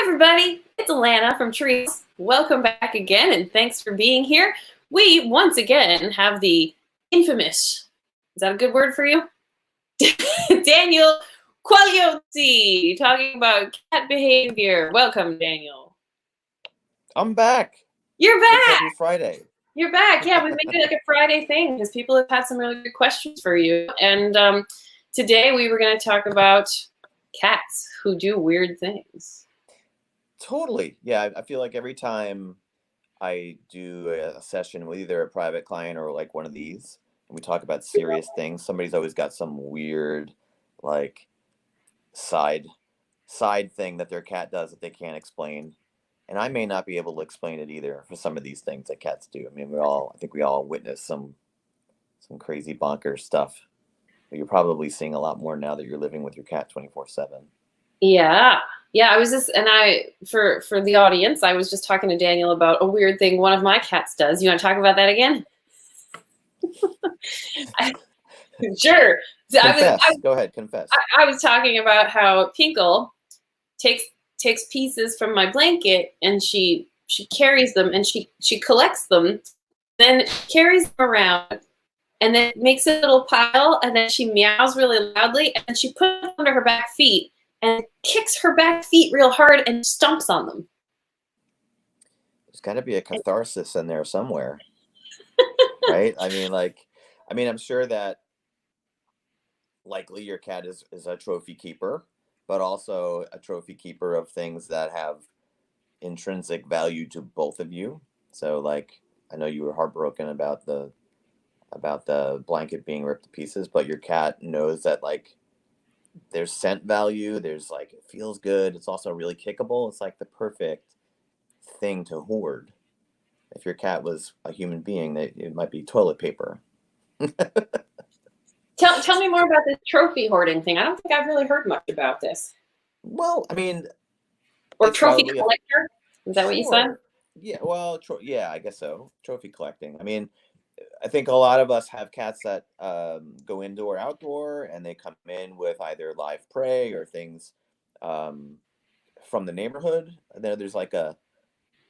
everybody, it's Alana from Trees. Welcome back again, and thanks for being here. We, once again, have the infamous, is that a good word for you? Daniel Quagliozzi, talking about cat behavior. Welcome, Daniel. I'm back. You're back! Happy Friday. You're back. Yeah, we made it like a Friday thing because people have had some really good questions for you. And today we were going to talk about cats who do weird things. Totally. Yeah, I feel like every time I do a session with either a private client or like one of these, and we talk about serious things, somebody's always got some weird, like, side thing that their cat does that they can't explain. And I may not be able to explain it either for some of these things that cats do. I mean, I think we all witness some crazy bonkers stuff. But you're probably seeing a lot more now that you're living with your cat 24/7. Yeah. I was just, and for the audience, I was just talking to Daniel about a weird thing one of my cats does. You want to talk about that again? Sure. Confess. Go ahead, confess. I was talking about how Pinkle takes pieces from my blanket and she carries them and she collects them, then carries them around and then makes a little pile and then she meows really loudly and then she puts them under her back feet and kicks her back feet real hard and stomps on them. There's got to be a catharsis in there somewhere, right? I mean, I'm sure that likely your cat is a trophy keeper, but also a trophy keeper of things that have intrinsic value to both of you. So, like, I know you were heartbroken about the blanket being ripped to pieces, but your cat knows that, like, there's scent value, there's, like, it feels good, it's also really kickable. It's like the perfect thing to hoard. If your cat was a human being, it might be toilet paper. Tell me more about this trophy hoarding thing. I don't think I've really heard much about this. Well, I mean, or trophy collector. Is that what you said? Yeah, well, yeah, I guess so. Trophy collecting. I mean, I think a lot of us have cats that go indoor, outdoor, and they come in with either live prey or things from the neighborhood. And then there's like a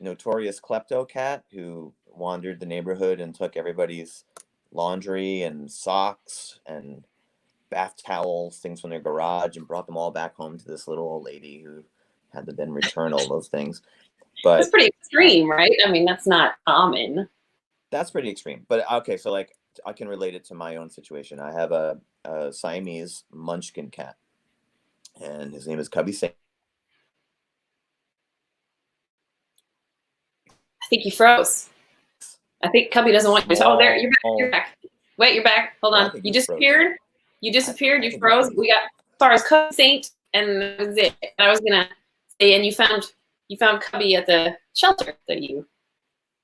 notorious klepto cat who wandered the neighborhood and took everybody's laundry and socks and bath towels, things from their garage, and brought them all back home to this little old lady who had to then return all those things. But that's pretty extreme, right? I mean, that's not common. That's pretty extreme. But okay, so like I can relate it to my own situation. I have a Siamese Munchkin cat, and his name is Cubby Saint. I think you froze. I think Cubby doesn't want you to. Oh, there, you're back. Wait, you're back. Hold on. You disappeared. Froze. You disappeared. You froze. We got as far as Cubby Saint, and that was it. I was gonna say, and you found Cubby at the shelter that you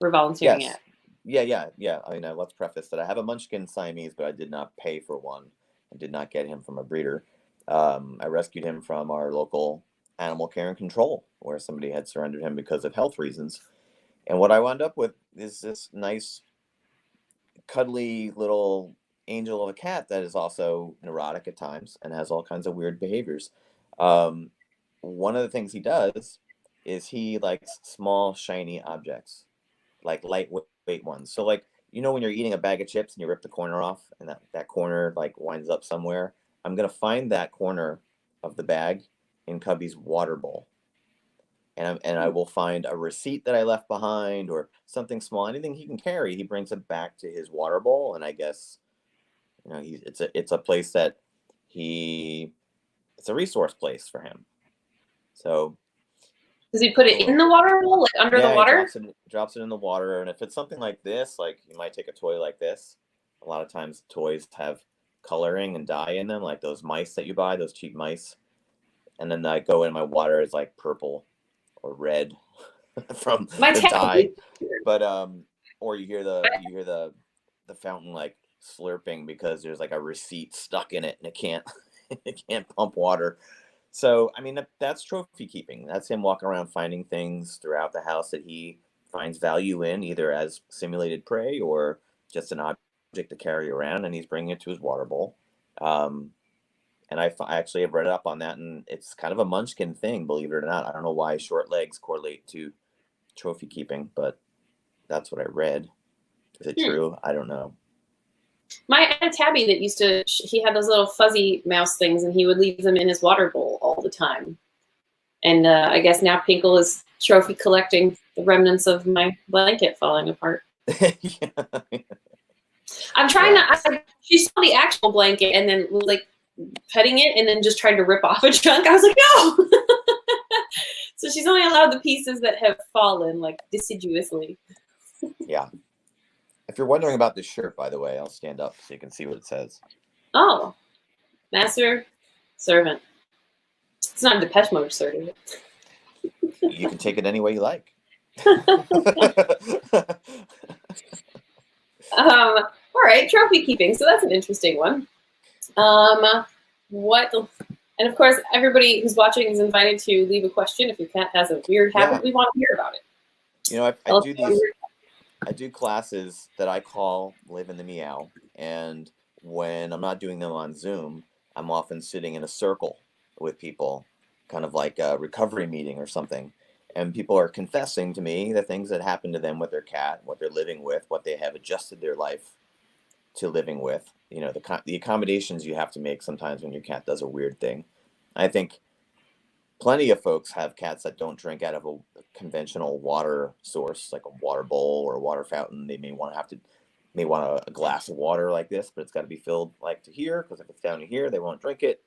were volunteering at. Yeah. I mean, let's preface that I have a Munchkin Siamese, but I did not pay for one. I did not get him from a breeder. I rescued him from our local animal care and control, where somebody had surrendered him because of health reasons. And what I wound up with is this nice, cuddly little angel of a cat that is also neurotic at times and has all kinds of weird behaviors. One of the things he does is he likes small, shiny objects, like lightweight ones. So, like, you know when you're eating a bag of chips and you rip the corner off and that corner, like, winds up somewhere? I'm going to find that corner of the bag in Cubby's water bowl. And I will find a receipt that I left behind or something small, anything he can carry. He brings it back to his water bowl, and I guess, you know, it's a place that it's a resource place for him. So does he put it in the water bowl, like under the water? He drops it in the water. And if it's something like this, like you might take a toy like this. A lot of times toys have coloring and dye in them, like those mice that you buy, those cheap mice. And then I go in, my water is like purple or red from the dye. But or you hear the fountain like slurping because there's like a receipt stuck in it and it can't pump water. So, I mean, that's trophy keeping. That's him walking around finding things throughout the house that he finds value in, either as simulated prey or just an object to carry around, and he's bringing it to his water bowl. And I actually have read up on that, and it's kind of a munchkin thing, believe it or not. I don't know why short legs correlate to trophy keeping, but that's what I read. Is it true? I don't know. My Aunt Tabby that used to, he had those little fuzzy mouse things, and he would leave them in his water bowl all the time. And I guess now Pinkle is trophy collecting the remnants of my blanket falling apart. I'm trying to, she saw the actual blanket and then was like petting it and then just tried to rip off a chunk. I was like, no! So she's only allowed the pieces that have fallen, like, deciduously. Yeah. If you're wondering about this shirt, by the way, I'll stand up so you can see what it says. Oh. Master, servant. It's not a Depeche Mode shirt, is it? You can take it any way you like. All right, trophy keeping. So that's an interesting one. What? And of course, everybody who's watching is invited to leave a question. If your cat has a weird habit, we want to hear about it. You know, I do classes that I call Live in the Meow, and when I'm not doing them on Zoom, I'm often sitting in a circle with people, kind of like a recovery meeting or something. And people are confessing to me the things that happened to them with their cat, what they're living with, what they have adjusted their life to living with. You know, the accommodations you have to make sometimes when your cat does a weird thing. I think plenty of folks have cats that don't drink out of a conventional water source, like a water bowl or a water fountain. They may want a glass of water like this, but it's got to be filled like to here, because if it's down to here, they won't drink it,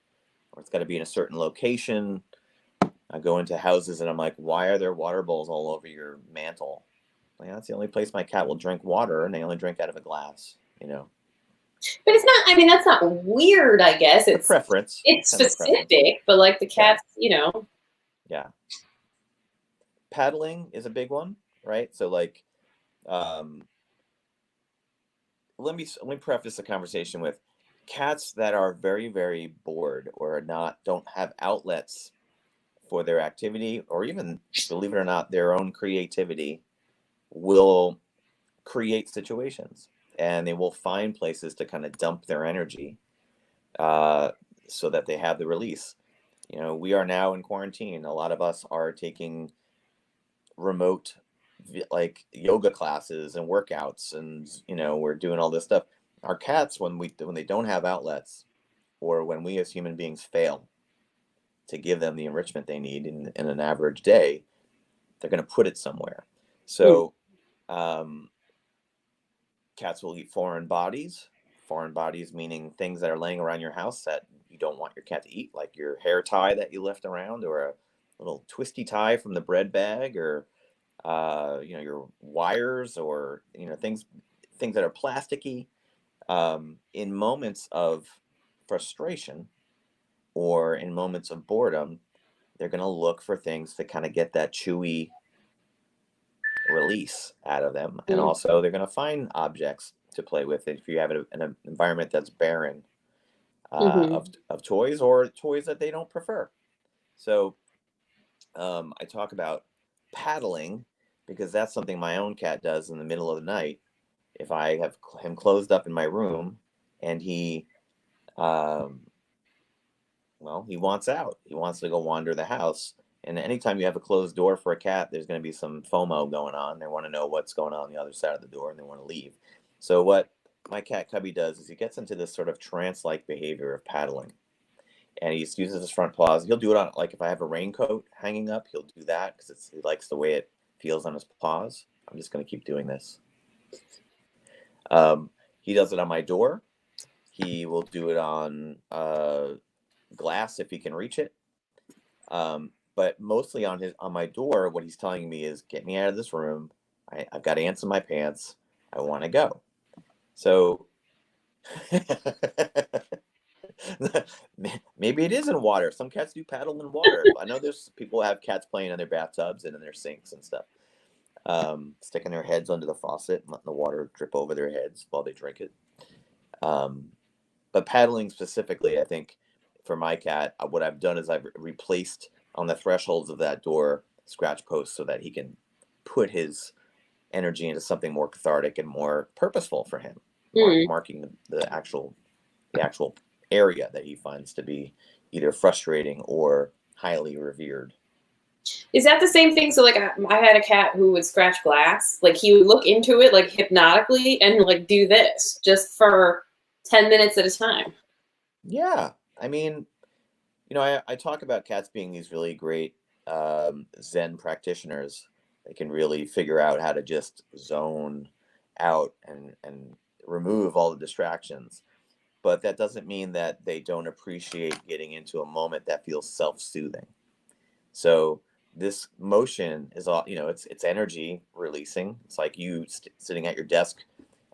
or it's got to be in a certain location. I go into houses and I'm like, why are there water bowls all over your mantle? Like, that's the only place my cat will drink water, and they only drink out of a glass, you know. But it's not, I mean, that's not weird, I guess. It's a preference. It's specific, but like the cats, you know. Yeah. Paddling is a big one, right? So like, let me preface the conversation with cats that are very, very bored or don't have outlets for their activity, or even, believe it or not, their own creativity, will create situations, and they will find places to kind of dump their energy, so that they have the release. You know, we are now in quarantine. A lot of us are taking remote, like, yoga classes and workouts, and, you know, we're doing all this stuff. Our cats, when they don't have outlets, or when we as human beings fail to give them the enrichment they need in an average day, they're going to put it somewhere. So cats will eat foreign bodies meaning things that are laying around your house that you don't want your cat to eat, like your hair tie that you left around, or a little twisty tie from the bread bag, or you know, your wires, or, you know, things that are plasticky. In moments of frustration or in moments of boredom, they're going to look for things to kind of get that chewy release out of them. And also they're going to find objects to play with if you have an environment that's barren of toys, or toys that they don't prefer. So I talk about paddling because that's something my own cat does in the middle of the night. If I have him closed up in my room and he wants out, he wants to go wander the house. And anytime you have a closed door for a cat, there's going to be some FOMO going on. They want to know what's going on the other side of the door, and they want to leave. So what my cat Cubby does is he gets into this sort of trance-like behavior of paddling. And he uses his front paws. He'll do it on, like, if I have a raincoat hanging up, he'll do that because he likes the way it feels on his paws. I'm just going to keep doing this. He does it on my door. He will do it on glass if he can reach it. But mostly on my door, what he's telling me is, get me out of this room. I've got ants in my pants. I want to go. So maybe it is in water. Some cats do paddle in water. I know there's people who have cats playing in their bathtubs and in their sinks and stuff, sticking their heads under the faucet and letting the water drip over their heads while they drink it. But paddling specifically, I think for my cat, what I've done is I've replaced on the thresholds of that door scratch posts so that he can put his energy into something more cathartic and more purposeful for him, marking the actual area that he finds to be either frustrating or highly revered. Is that the same thing? So like I had a cat who would scratch glass. Like he would look into it like hypnotically and like do this just for 10 minutes at a time. Yeah. I mean, I talk about cats being these really great Zen practitioners. They can really figure out how to just zone out and remove all the distractions. But that doesn't mean that they don't appreciate getting into a moment that feels self-soothing. So this motion is all, it's energy releasing. It's like you sitting at your desk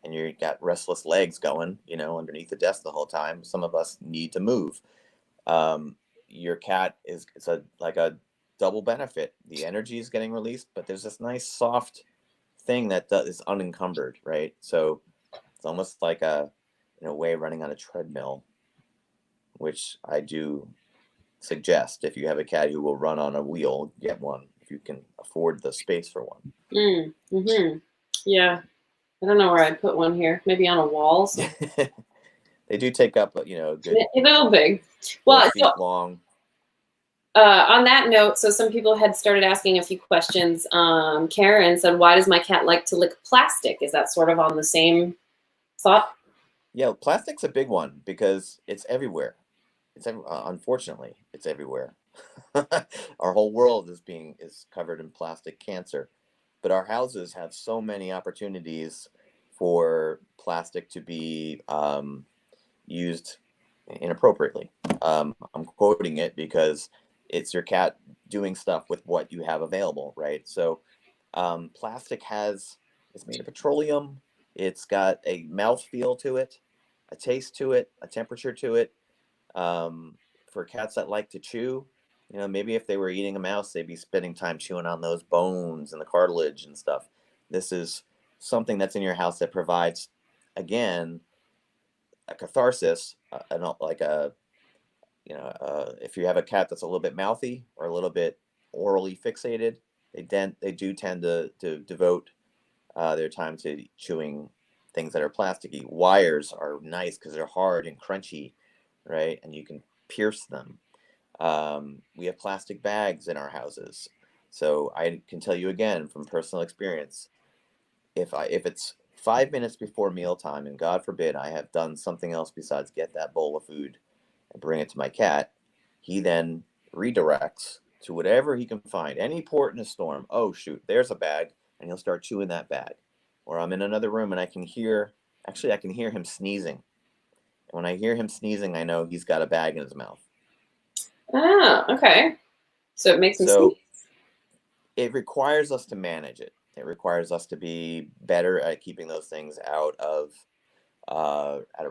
and you got restless legs going, underneath the desk the whole time. Some of us need to move. Your cat it's like a double benefit. The energy is getting released, but there's this nice soft thing that is unencumbered, right? So it's almost like in a way, running on a treadmill, which I do suggest. If you have a cat who will run on a wheel, get one if you can afford the space for one. Mm-hmm. Yeah. I don't know where I'd put one here. Maybe on a wall. So. They do take up, a good a little big. 4 feet long. On that note, so some people had started asking a few questions. Karen said, "Why does my cat like to lick plastic?" Is that sort of on the same thought? Yeah, plastic's a big one because it's everywhere. Unfortunately, it's everywhere. Our whole world is covered in plastic cancer, but our houses have so many opportunities for plastic to be used inappropriately. I'm quoting it because it's your cat doing stuff with what you have available, right? So plastic it's made of petroleum. It's got a mouthfeel to it, a taste to it, a temperature to it. For cats that like to chew, maybe if they were eating a mouse, they'd be spending time chewing on those bones and the cartilage and stuff. This is something that's in your house that provides, again, a catharsis, like if you have a cat that's a little bit mouthy or a little bit orally fixated, they do tend to devote their time to chewing things that are plasticky. Wires are nice because they're hard and crunchy, right? And you can pierce them. We have plastic bags in our houses. So I can tell you again from personal experience, if it's 5 minutes before mealtime, and God forbid I have done something else besides get that bowl of food and bring it to my cat, he then redirects to whatever he can find. Any port in a storm. Oh shoot, there's a bag, and he'll start chewing that bag. Or I'm in another room and I can hear him sneezing. And when I hear him sneezing, I know he's got a bag in his mouth. Ah, okay. So it makes him sneeze. It requires us to manage it. It requires us to be better at keeping those things out of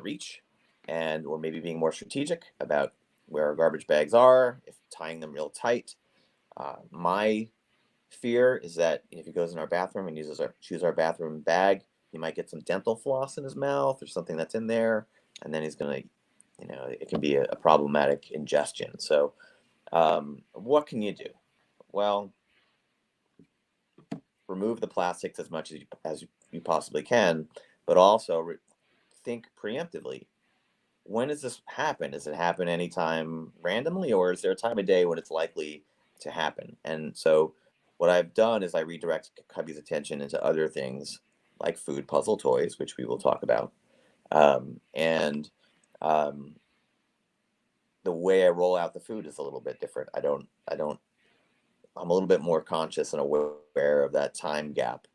reach, or maybe being more strategic about where our garbage bags are, if tying them real tight. My fear is that if he goes in our bathroom and chews our bathroom bag, he might get some dental floss in his mouth or something that's in there, and then he's gonna, it can be a problematic ingestion. So, what can you do? Well, remove the plastics as much as you possibly can, but also think preemptively. When does this happen? Does it happen anytime randomly, or is there a time of day when it's likely to happen? And so what I've done is I redirect Cubby's attention into other things like food puzzle toys, which we will talk about. And the way I roll out the food is a little bit different. I'm a little bit more conscious and aware of that time gap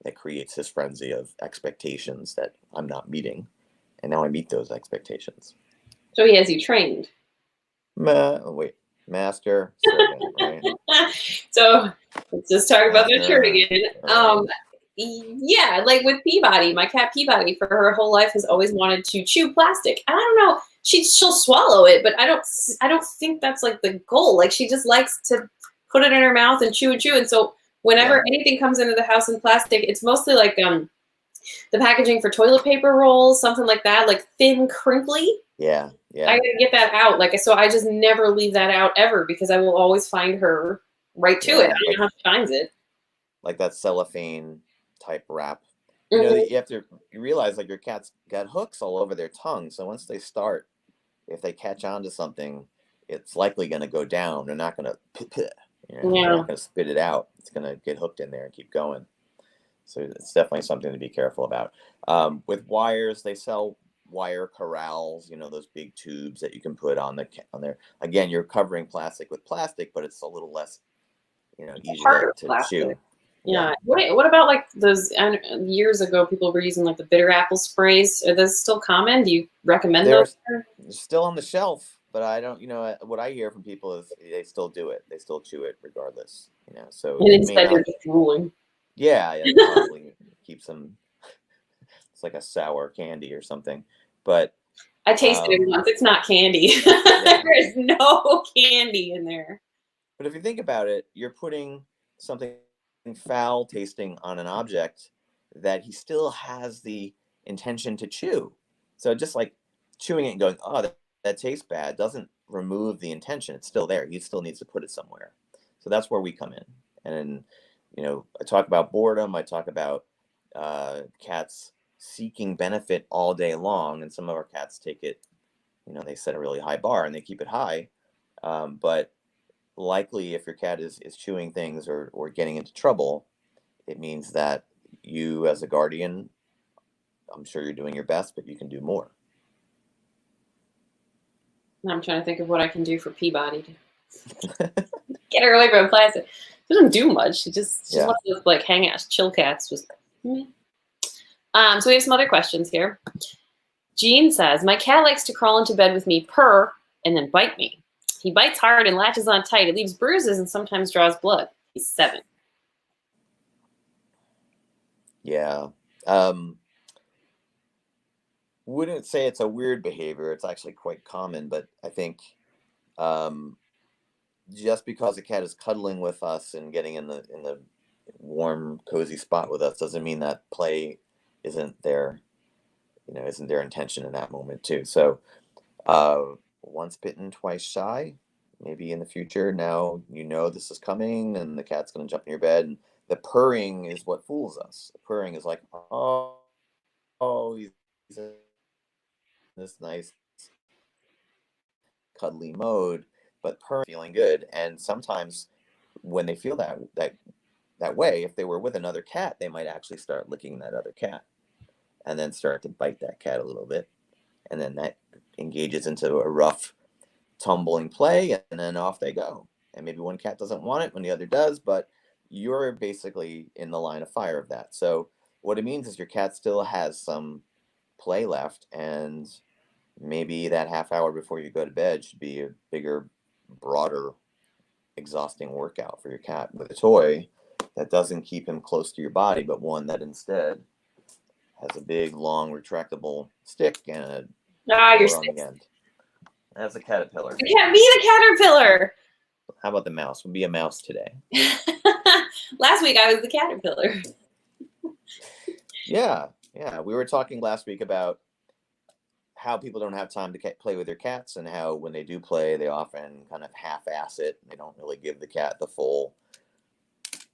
that creates this frenzy of expectations that I'm not meeting. And now I meet those expectations. So he has you trained. Master, servant, right? So let's just talk about the shirt again. Yeah, like with Peabody, my cat Peabody, for her whole life has always wanted to chew plastic. I don't know, she'll swallow it, but I don't think that's like the goal. Like she just likes to put it in her mouth and chew and chew. And so whenever anything comes into the house in plastic, it's mostly like the packaging for toilet paper rolls, something like that, like thin, crinkly. Yeah. I gotta get that out. So I just never leave that out ever because I will always find her right to it. I don't know how she finds it. Like that cellophane type wrap. You realize like your cat's got hooks all over their tongue. So once they start if they catch on to something, it's likely going to go down. They're not going to, they're not going to spit it out. It's going to get hooked in there and keep going. So it's definitely something to be careful about. With wires, they sell wire corrals, those big tubes that you can put on there. Again, you're covering plastic with plastic, but it's a little less, easier to chew. Yeah. What about like those years ago, people were using like the bitter apple sprays? Are those still common? Do you recommend those? They're still on the shelf, but I don't, what I hear from people is they still do it. They still chew it regardless, so and instead they're just drooling. Yeah, probably keeps them. It's like a sour candy or something, but I tasted it once. It's not candy. There is no candy in there. But if you think about it, you're putting something foul tasting on an object that he still has the intention to chew. So just like chewing it and going, oh, that tastes bad, doesn't remove the intention. It's still there. He still needs to put it somewhere. So that's where we come in. And I talk about boredom. I talk about cats seeking benefit all day long, and some of our cats take it, they set a really high bar and they keep it high. But likely, if your cat is chewing things or getting into trouble, it means that you, as a guardian, I'm sure you're doing your best, but you can do more. I'm trying to think of what I can do for Peabody to get her away from plastic. She doesn't do much. She's one of those like hang out chill cats. So we have some other questions here. Jean says, my cat likes to crawl into bed with me, purr, and then bite me. He bites hard and latches on tight. It leaves bruises and sometimes draws blood. He's 7. Yeah. Wouldn't say it's a weird behavior. It's actually quite common, but I think just because a cat is cuddling with us and getting in the warm, cozy spot with us doesn't mean that play isn't their intention in that moment too. So once bitten, twice shy. Maybe in the future, now this is coming and the cat's going to jump in your bed. And the purring is what fools us. The purring is like, oh, he's in this nice cuddly mode, but purring, feeling good. And sometimes when they feel that way, if they were with another cat, they might actually start licking that other cat and then start to bite that cat a little bit. And then that engages into a rough tumbling play, and then off they go. And maybe one cat doesn't want it when the other does, but you're basically in the line of fire of that. So what it means is your cat still has some play left, and maybe that half hour before you go to bed should be a bigger, broader, exhausting workout for your cat with a toy that doesn't keep him close to your body, but one that instead has a big, long, retractable stick and a door on the end. That's a caterpillar. It can't be the caterpillar. How about the mouse? We'll be a mouse today. Last week I was the caterpillar. Yeah. We were talking last week about how people don't have time to play with their cats, and how when they do play, they often kind of half-ass it. They don't really give the cat the full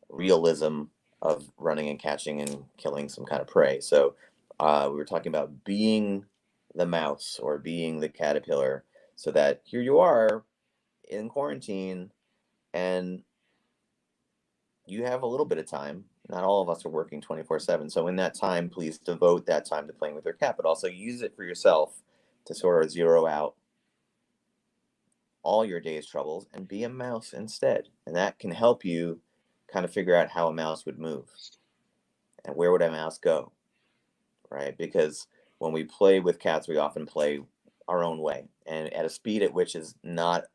realism of running and catching and killing some kind of prey. So we were talking about being the mouse or being the caterpillar, so that here you are in quarantine and you have a little bit of time. Not all of us are working 24/7. So in that time, please devote that time to playing with your cat, but also use it for yourself to sort of zero out all your day's troubles and be a mouse instead. And that can help you kind of figure out how a mouse would move and where would a mouse go, right? Because when we play with cats, we often play our own way and at a speed at which is not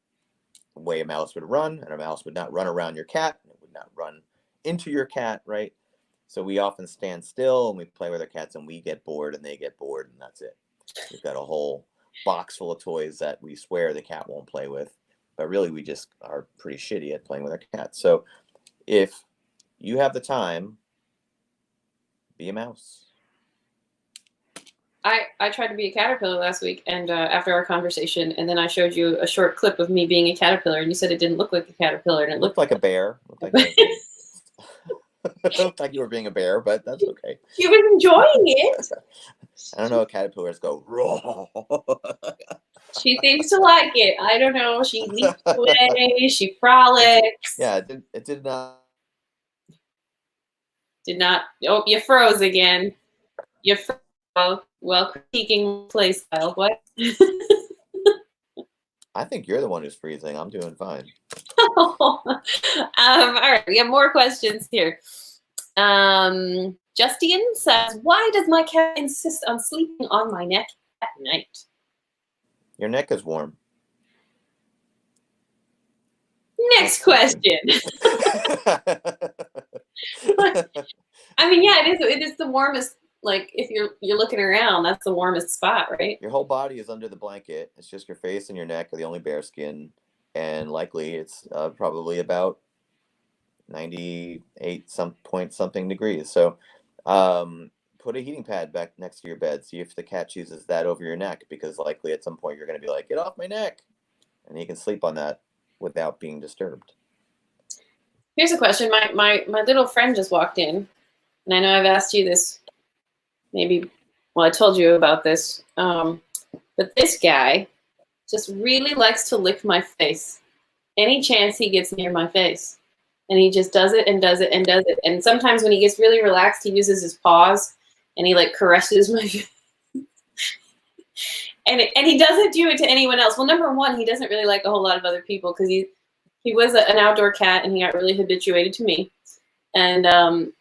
the way a mouse would run, and a mouse would not run around your cat, and it would not run into your cat, right? So we often stand still and we play with our cats, and we get bored and they get bored, and that's it. We've got a whole box full of toys that we swear the cat won't play with, but really we just are pretty shitty at playing with our cats. So if you have the time, be a mouse. I tried to be a caterpillar last week, and after our conversation, and then I showed you a short clip of me being a caterpillar, and you said it didn't look like a caterpillar, and it looked like a bear. It looked like you were being a bear, but that's okay. She was enjoying it. I don't know. Caterpillars go raw. She seems to like it. I don't know. She leaps away. She frolics. Yeah, it did not. Did not. Oh, you froze again. You froze while critiquing play style. What? I think you're the one who's freezing. I'm doing fine. All right, we have more questions here. Justine says, why does my cat insist on sleeping on my neck at night? Your neck is warm. Next question. I mean, yeah, it is the warmest. Like, if you're looking around, that's the warmest spot, right? Your whole body is under the blanket. It's just your face and your neck are the only bare skin, and likely it's probably about 98 something degrees. So put a heating pad back next to your bed. See if the cat chooses that over your neck, because likely at some point you're going to be like, get off my neck, and he can sleep on that without being disturbed. Here's a question. My little friend just walked in, and I know I've asked you this maybe, well, I told you about this, but this guy just really likes to lick my face any chance he gets near my face. And he just does it and does it and does it. And sometimes when he gets really relaxed, he uses his paws and he like caresses my face. And he doesn't do it to anyone else. Well, number one, he doesn't really like a whole lot of other people because he was an outdoor cat and he got really habituated to me. And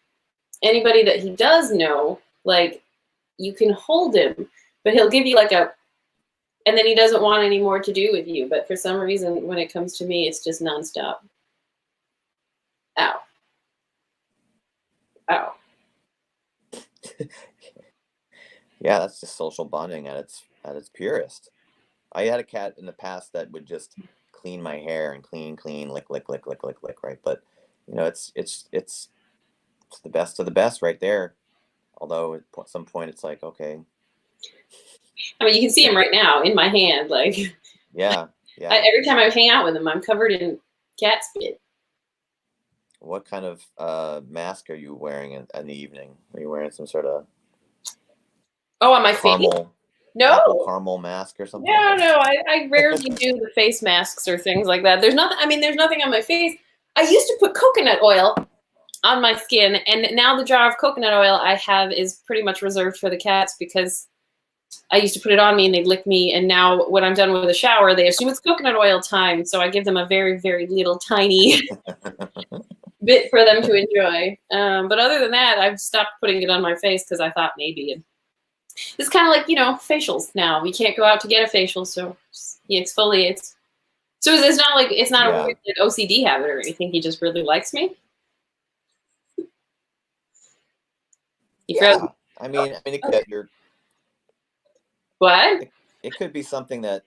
anybody that he does know, like, you can hold him, but he'll give you like and then he doesn't want any more to do with you. But for some reason, when it comes to me, it's just nonstop. Ow. Ow. Yeah, that's just social bonding at its purest. I had a cat in the past that would just clean my hair and clean, lick, right? But it's the best of the best right there. Although at some point it's like, okay. I mean, you can see him right now in my hand. Like, yeah. Every time I hang out with him, I'm covered in cat spit. What kind of mask are you wearing in the evening? Are you wearing some sort of on my face? No, apple caramel mask or something? No. I rarely do the face masks or things like that. There's nothing. I mean, there's nothing on my face. I used to put coconut oil on my skin, and now the jar of coconut oil I have is pretty much reserved for the cats because I used to put it on me and they'd lick me, and now when I'm done with a shower, they assume it's coconut oil time, so I give them a very, very little tiny bit for them to enjoy. But other than that, I've stopped putting it on my face because I thought maybe. It's kind of like, facials now. We can't go out to get a facial, so he exfoliates. So it's not like, it's not a weird OCD habit or anything. He just really likes me. I mean, it could. What? It could be something that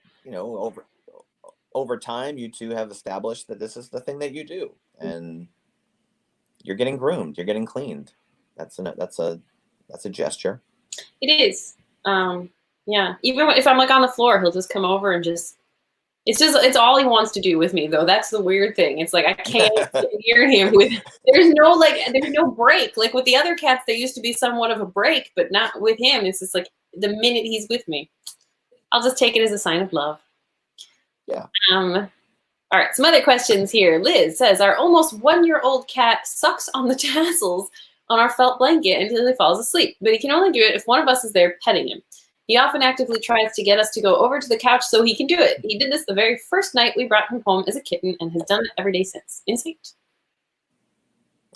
over time you two have established that this is the thing that you do, and you're getting groomed, you're getting cleaned. That's a gesture. It is. Yeah. Even if I'm like on the floor, he'll just come over and it's all he wants to do with me, though. That's the weird thing. It's like I can't hear him there's no break. Like with the other cats, there used to be somewhat of a break, but not with him. It's just like the minute he's with me, I'll just take it as a sign of love. Yeah. All right, some other questions here. Liz says, our almost 1-year-old cat sucks on the tassels on our felt blanket until he falls asleep, but he can only do it if one of us is there petting him. He often actively tries to get us to go over to the couch so he can do it. He did this the very first night we brought him home as a kitten and has done it every day since. Insane.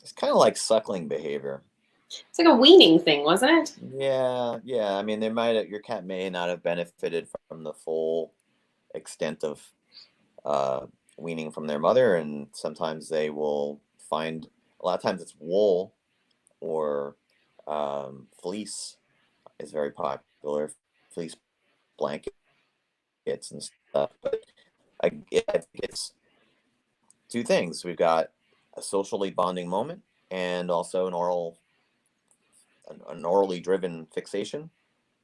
It's kind of like suckling behavior. It's like a weaning thing, wasn't it? Yeah. I mean, your cat may not have benefited from the full extent of weaning from their mother, and sometimes they will find, a lot of times it's wool or fleece is very popular, fleece blankets and stuff. But I think it's two things. We've got a socially bonding moment and also an orally driven fixation.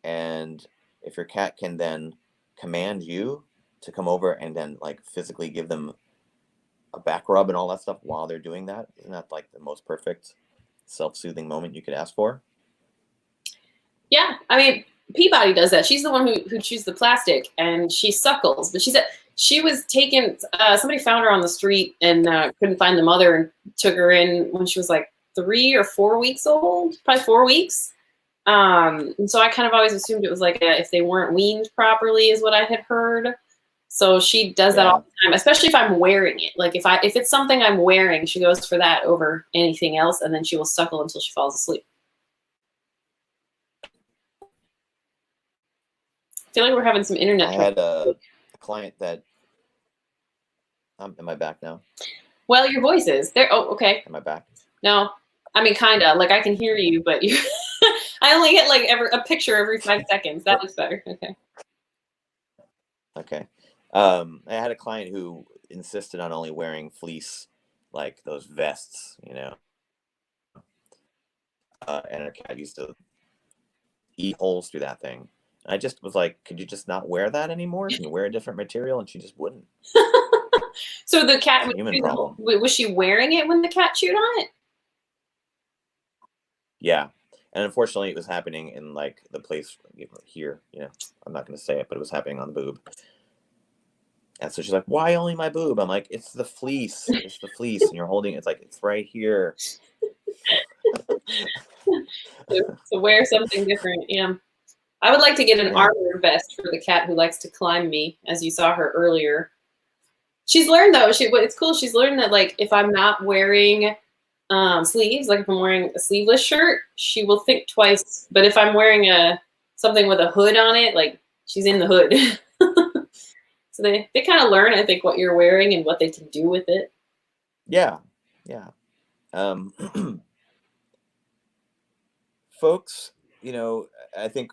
And if your cat can then command you to come over and then like physically give them a back rub and all that stuff while they're doing that, isn't that like the most perfect self-soothing moment you could ask for? Yeah, I mean, Peabody does that. She's the one who chews the plastic, and she suckles. But she said she was taken. Somebody found her on the street and couldn't find the mother, and took her in when she was like 3 or 4 weeks old, probably 4 weeks. And so I kind of always assumed it was like if they weren't weaned properly, is what I had heard. So she does that all the time, especially if I'm wearing it. Like if it's something I'm wearing, she goes for that over anything else, and then she will suckle until she falls asleep. I feel like we're having some internet. I had a client that. Am I back now? Well, your voice is there. Oh, okay. Am I back? No, I mean kind of. Like I can hear you, but you. I only get like a picture every 5 seconds. That looks better. Okay. Okay. I had a client who insisted on only wearing fleece, like those vests, you know. And her cat used to eat holes through that thing. And I just was like, could you just not wear that anymore? Can you wear a different material? And she just wouldn't. So the cat Human problem. Was she wearing it when the cat chewed on it? Yeah. And unfortunately, it was happening in like the place here. You know, I'm not going to say it, but it was happening on the boob. And so she's like, "Why only my boob?" I'm like, "It's the fleece. It's the fleece, and you're holding. It's like it's right here." To wear something different. Yeah. I would like to get an armor vest for the cat who likes to climb me, as you saw her earlier. She's learned though. It's cool. She's learned that like if I'm not wearing sleeves, like if I'm wearing a sleeveless shirt, she will think twice. But if I'm wearing something with a hood on it, like she's in the hood. So they kind of learn, I think, what you're wearing and what they can do with it. Yeah. Folks, you know, I think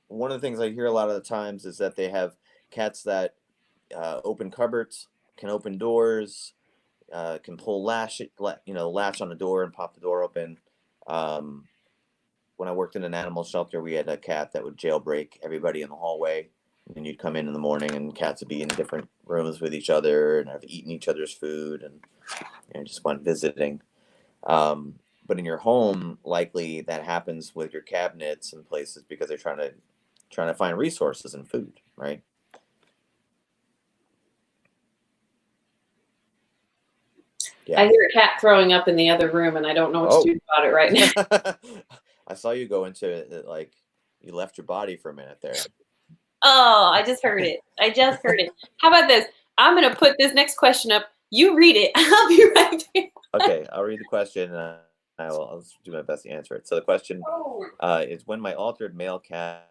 one of the things I hear a lot of the times is that they have cats that open cupboards, can open doors, can pull latch on the door and pop the door open. When I worked in an animal shelter, we had a cat that would jailbreak everybody in the hallway. And you'd come in the morning, and cats would be in different rooms with each other and have eaten each other's food, and just went visiting. But in your home, likely that happens with your cabinets and places because they're trying to find resources and food, right? Yeah. I hear a cat throwing up in the other room, and I don't know what to do about it right now. I saw you go into it like you left your body for a minute there. Oh, I just heard it. How about this? I'm going to put this next question up. You read it. I'll be right back. Okay, I'll read the question, and I'll do my best to answer it. So the question is, when my altered male cat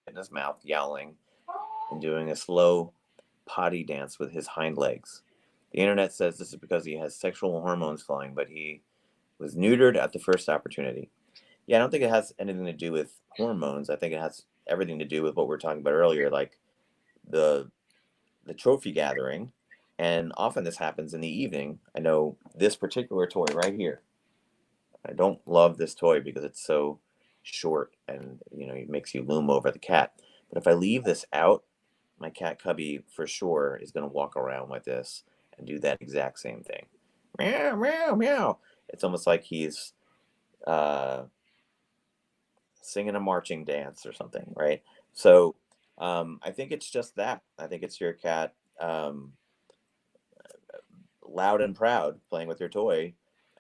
in his mouth yowling and doing a slow potty dance with his hind legs. The internet says this is because he has sexual hormones flowing, but he was neutered at the first opportunity. Yeah, I don't think it has anything to do with hormones. I think it has everything to do with what we were talking about earlier, like the trophy gathering. And often this happens in the evening. I know this particular toy right here. I don't love this toy because it's so short and it makes you loom over the cat. But if I leave this out, my cat Cubby for sure is going to walk around with this and do that exact same thing. Meow, meow, meow. It's almost like he's singing a marching dance or something, right? So I think it's just that. I think it's your cat loud and proud playing with your toy.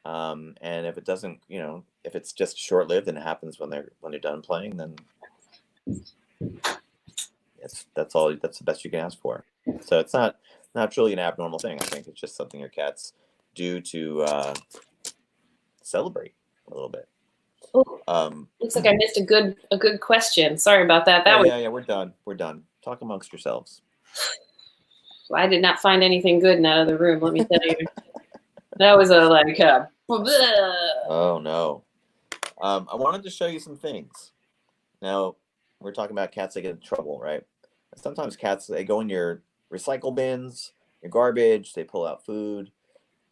And if it doesn't, if it's just short lived and it happens when they're done playing, then that's the best you can ask for. So it's not truly an abnormal thing. I think it's just something your cats do to celebrate a little bit. Looks like I missed a good question. Sorry about that. Yeah, we're done. Talk amongst yourselves. I did not find anything good in that other room, let me tell you. That was oh no. I wanted to show you some things. Now, we're talking about cats that get in trouble, right? Sometimes cats, they go in your recycle bins, your garbage, they pull out food.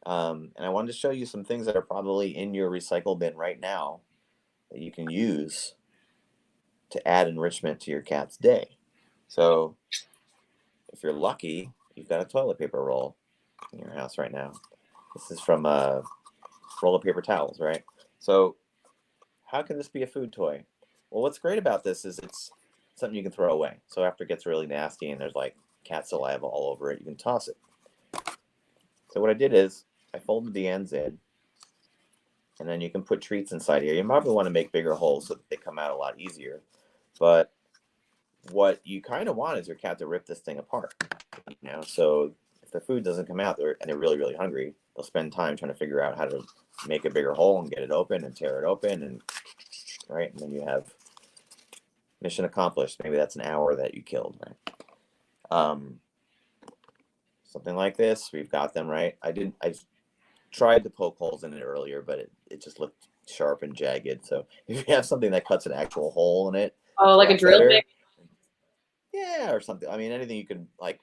And I wanted to show you some things that are probably in your recycle bin right now that you can use to add enrichment to your cat's day. So if you're lucky, you've got a toilet paper roll in your house right now. This is from roll of paper towels, right? So how can this be a food toy? Well, what's great about this is it's something you can throw away. So after it gets really nasty and there's like cat saliva all over it, you can toss it. So what I did is I folded the ends in, and then you can put treats inside here. You probably want to make bigger holes so that they come out a lot easier. But what you kind of want is your cat to rip this thing apart. So if the food doesn't come out and they're really, really hungry, they'll spend time trying to figure out how to make a bigger hole and get it open and tear it open, and right, and then you have mission accomplished. Maybe that's an hour that you killed, right? Something like this, we've got them, right? I tried to poke holes in it earlier, but it just looked sharp and jagged. So if you have something that cuts an actual hole in it, Oh, like a drill bit? Yeah, or something. I mean, anything you can like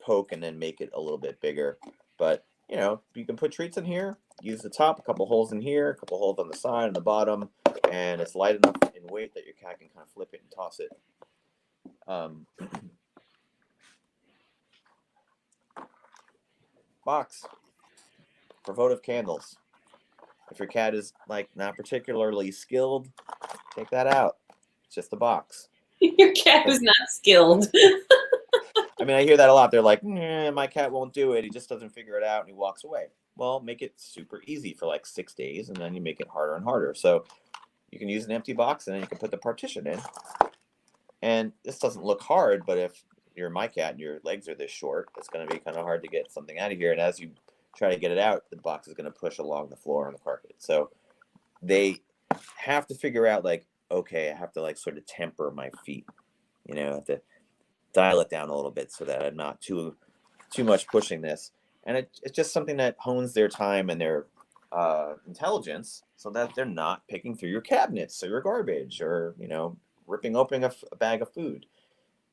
poke and then make it a little bit bigger. But you can put treats in here, use the top, a couple holes in here, a couple holes on the side and the bottom, and it's light enough in weight that your cat can kind of flip it and toss it. Box for votive candles. If your cat is like not particularly skilled, take that out. It's just a box. Your cat is not skilled. I mean, I hear that a lot. They're like, my cat won't do it. He just doesn't figure it out and he walks away. Well, make it super easy for like 6 days, and then you make it harder and harder. So you can use an empty box, and then you can put the partition in. And this doesn't look hard, but if you're my cat and your legs are this short, it's going to be kind of hard to get something out of here. And as you try to get it out, the box is going to push along the floor and the carpet. So they have to figure out like, okay, I have to like sort of temper my feet. I have to dial it down a little bit so that I'm not too much pushing this. And it's just something that hones their time and their intelligence so that they're not picking through your cabinets or your garbage or, ripping open a bag of food.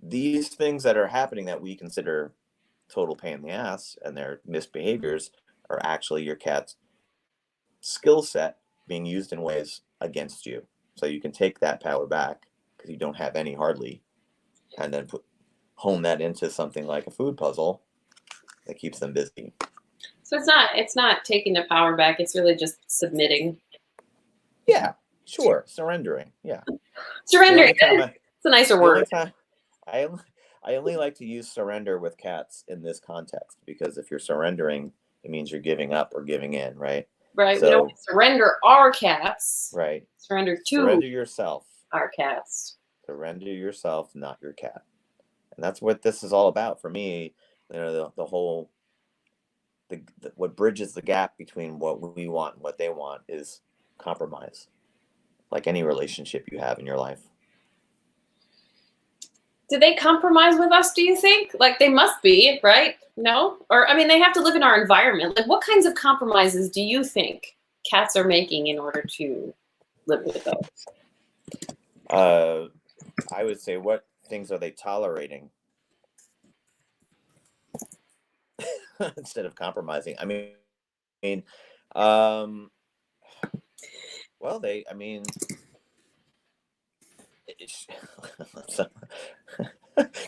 These things that are happening that we consider total pain in the ass and their misbehaviors are actually your cat's skill set being used in ways against you. So you can take that power back because you don't have any hardly, and then hone that into something like a food puzzle that keeps them busy. So it's not taking the power back. It's really just submitting. Yeah, sure. Surrendering. Yeah. Surrendering. It's a nicer word. I only like to use surrender with cats in this context, because if you're surrendering, it means you're giving up or giving in, right? Right. So, we don't surrender our cats. Right. Surrender yourself. Our cats. Surrender yourself, not your cat. And that's what this is all about for me. The whole what bridges the gap between what we want and what they want is compromise, like any relationship you have in your life. Do they compromise with us, do you think? Like, they must be, right? No? Or, I mean, they have to live in our environment. Like, what kinds of compromises do you think cats are making in order to live with us? I would say, what things are they tolerating instead of compromising? I mean, well,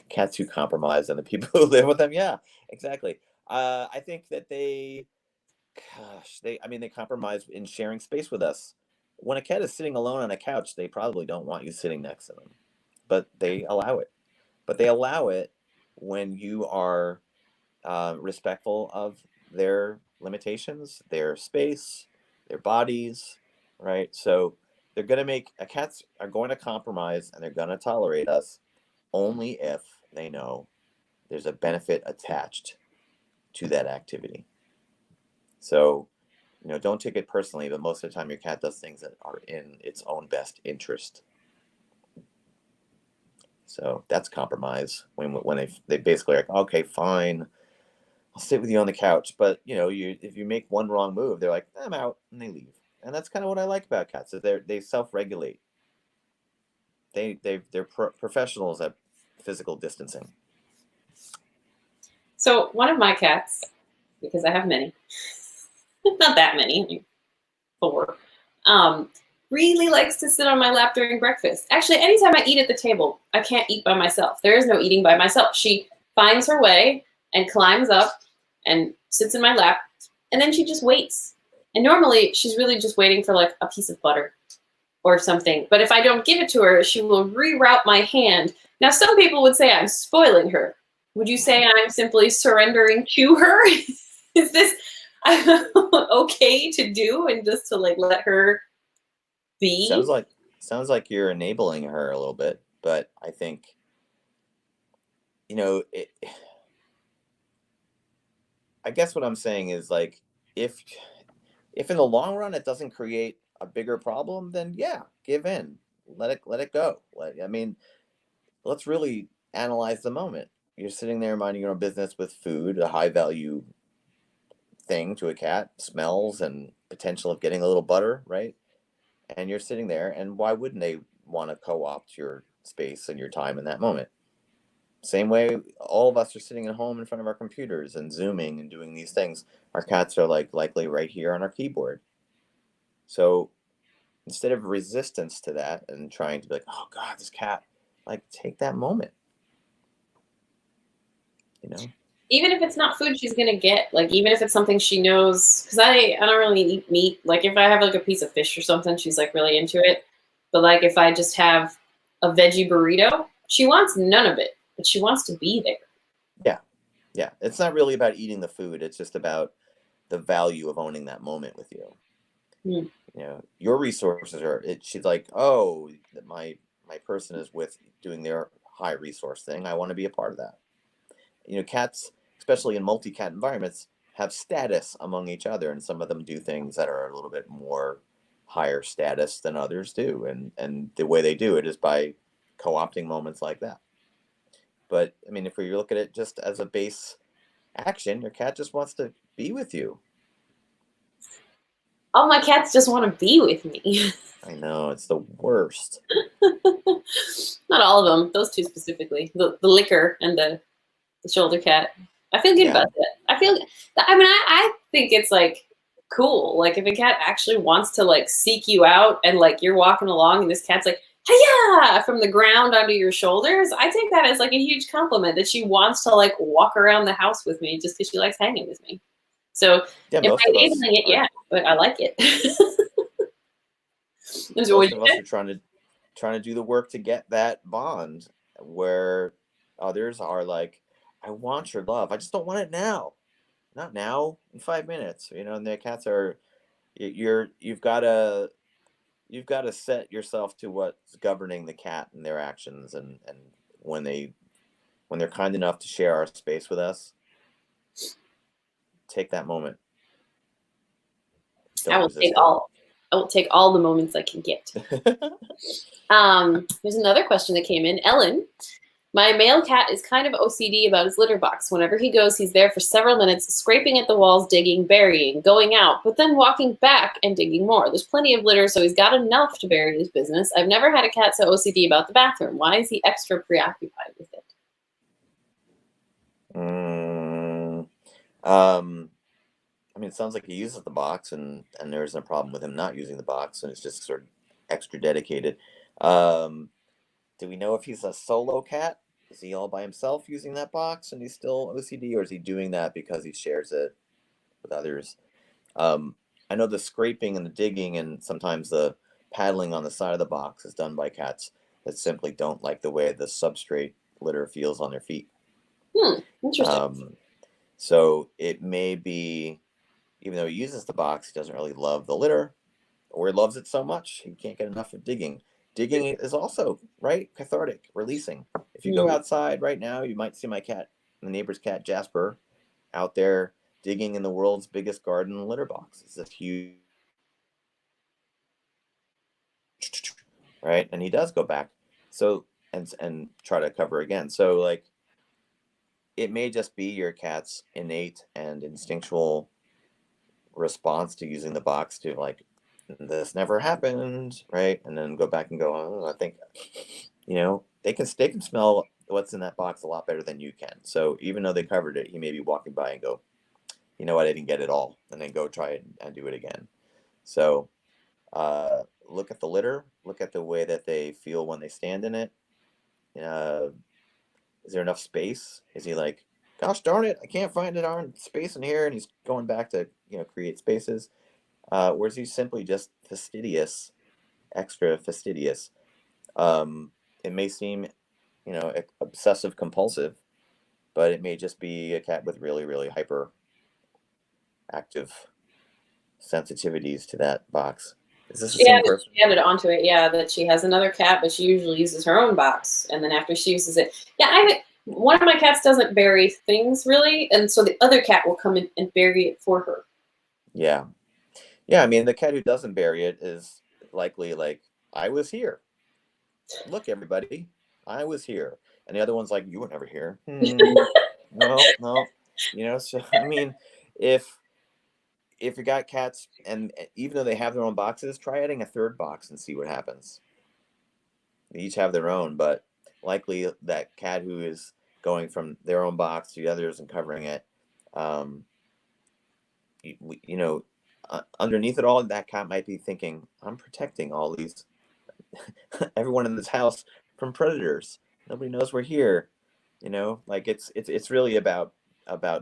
cats who compromise and the people who live with them. Yeah, exactly. I think that they compromise in sharing space with us. When a cat is sitting alone on a couch, they probably don't want you sitting next to them, but they allow it. But they allow it when you are respectful of their limitations, their space, their bodies, right? So cats are going to compromise, and they're going to tolerate us only if they know there's a benefit attached to that activity. So, don't take it personally, but most of the time your cat does things that are in its own best interest. So that's compromise when they basically are like, okay, fine, I'll sit with you on the couch. But if you make one wrong move, they're like, I'm out, and they leave. And that's kind of what I like about cats, is they self-regulate. They're professionals at physical distancing. So one of my cats, because I have many, not that many, 4, really likes to sit on my lap during breakfast. Actually, anytime I eat at the table, I can't eat by myself. There is no eating by myself. She finds her way and climbs up and sits in my lap, and then she just waits. And normally she's really just waiting for like a piece of butter or something. But if I don't give it to her, she will reroute my hand. Now, some people would say I'm spoiling her. Would you say I'm simply surrendering to her? Is this okay to do, and just to like let her be? Sounds like you're enabling her a little bit, but I think, you know, I guess what I'm saying is like, if in the long run it doesn't create a bigger problem, then yeah, give in, let it go. I mean, let's really analyze the moment. You're sitting there minding your own business with food, a high value thing to a cat, smells and potential of getting a little butter, right? And you're sitting there, and why wouldn't they want to co-opt your space and your time in that moment? Same way all of us are sitting at home in front of our computers and zooming and doing these things. Our cats are like likely right here on our keyboard. So instead of resistance to that and trying to be like, oh God, this cat, like take that moment, you know? Even if it's not food she's gonna get, like even if it's something she knows, because I don't really eat meat. Like if I have like a piece of fish or something, she's like really into it. But like if I just have a veggie burrito, she wants none of it, but she wants to be there. Yeah. Yeah. It's not really about eating the food. It's just about the value of owning that moment with you. Mm. You know, your resources are she's like, oh, my person is with doing their high resource thing. I want to be a part of that. You know, cats, especially in multi-cat environments, have status among each other, and some of them do things that are a little bit more higher status than others do, and the way they do it is by co-opting moments like that. But I mean, if we look at it just as a base action, your cat just wants to be with you. All my cats just want to be with me. I know, it's the worst. Not all of them. Those two specifically. The liquor and the shoulder cat. I feel good Yeah. about that. I think it's like cool. Like if a cat actually wants to like seek you out and like you're walking along and this cat's like, hiya, from the ground onto your shoulders, I take that as like a huge compliment that she wants to like walk around the house with me just because she likes hanging with me. So Yeah, am most I of us enabling it? are. Yeah, but I like it. So what Most you of us say? are trying to do the work to get that bond, where others are like, I want your love, I just don't want it now, not now, in 5 minutes, you know. And the cats are, you've got to set yourself to what's governing the cat and their actions, and when they're kind enough to share our space with us, take that moment, I don't will take resist it. all. I will take all the moments I can get. There's another question that came in. Ellen, my male cat is kind of OCD about his litter box. Whenever he goes, he's there for several minutes, scraping at the walls, digging, burying, going out, but then walking back and digging more. There's plenty of litter, so he's got enough to bury his business. I've never had a cat so OCD about the bathroom. Why is he extra preoccupied with it? Mm, um, I mean, it sounds like he uses the box, and there isn't a problem with him not using the box, and it's just sort of extra dedicated. Um, do we know if he's a solo cat? Is he all by himself using that box, and he's still OCD, or is he doing that because he shares it with others? Um, I know the scraping and the digging, and sometimes the paddling on the side of the box is done by cats that simply don't like the way the substrate litter feels on their feet. Interesting. Um, so it may be, even though he uses the box, he doesn't really love the litter, or he loves it so much he can't get enough of digging. Digging is also, right, cathartic, releasing. If you go Hmm. outside right now, you might see my cat, the neighbor's cat Jasper, out there digging in the world's biggest garden litter box. It's this huge, right, and he does go back, so, and try to cover again. So like, it may just be your cat's innate and instinctual response to using the box to like, this never happened, right? And then go back and go, oh, I think, you know, they can smell what's in that box a lot better than you can. So even though they covered it, he may be walking by and go, you know what, I didn't get it all, and then go try it and do it again. So look at the litter, look at the way that they feel when they stand in it. uh, is there enough space? Is he like, gosh darn it, I can't find it on space in here, and he's going back to, you know, create spaces? Or is he simply just fastidious extra fastidious. It may seem, obsessive compulsive, but it may just be a cat with really, really hyper active sensitivities to that box. Is this the same person? She added onto it, yeah, that she has another cat, but she usually uses her own box, and then after she uses it, one of my cats doesn't bury things really, and so the other cat will come in and bury it for her. Yeah. Yeah, I mean, the cat who doesn't bury it is likely like, I was here. Look, everybody, I was here. And the other one's like, you were never here. No. So, I mean, if you got cats, and even though they have their own boxes, try adding a third box and see what happens. They each have their own, but likely that cat who is going from their own box to the others and covering it, um, underneath it all, that cat might be thinking, I'm protecting all these, everyone in this house from predators. Nobody knows we're here. Like it's really about